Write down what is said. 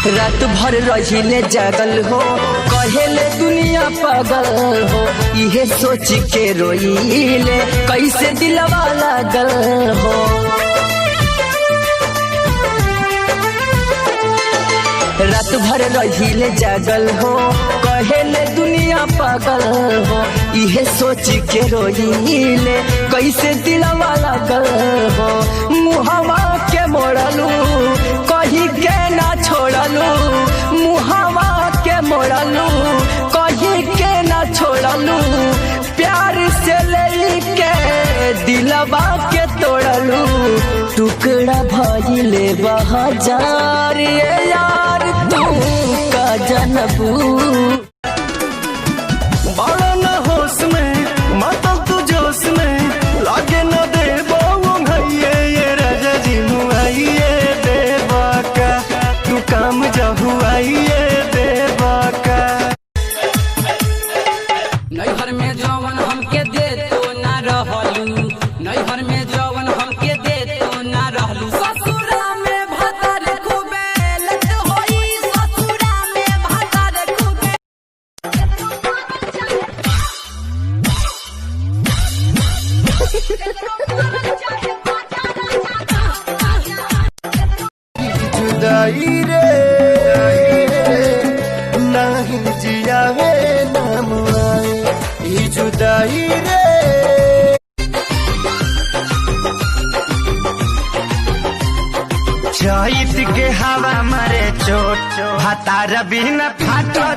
रात भर रहिले जागल हो, कहेले दुनिया पागल हो, इहे सोच के रोइले कैसे दिलवा लागल हो। रात भर रहिले जागल हो, कहेले दुनिया पागल हो, इहे सोच के रोइले कैसे दिलवा लागल हो। मुहवा के मोड़लू कहीं के ना छोड़लू, मुहवा के मोड़लू कहीं के ना छोड़लू, प्यार से लेके दिलवा के तोड़लू। टुकड़ा भइले बहजार यार तू का जनबू। बड़ा न होश में मतलब तू जोश में लागे न दे भैये ये राजा जी मुआइए देवा का तू काम जहुआइए देवा का। नैहर में जवन हमके दे तो ना रहलू, नैहर में जवन हमके दे तो ना रहलू। ससुरा में भातार खूबे लत होई, ससुरा में भातार खूबे। जुदाई रे नहीं जिया है नाम आए ई जुदाई रे। चैत के हवा मारे चोट भातार बिना फाटो।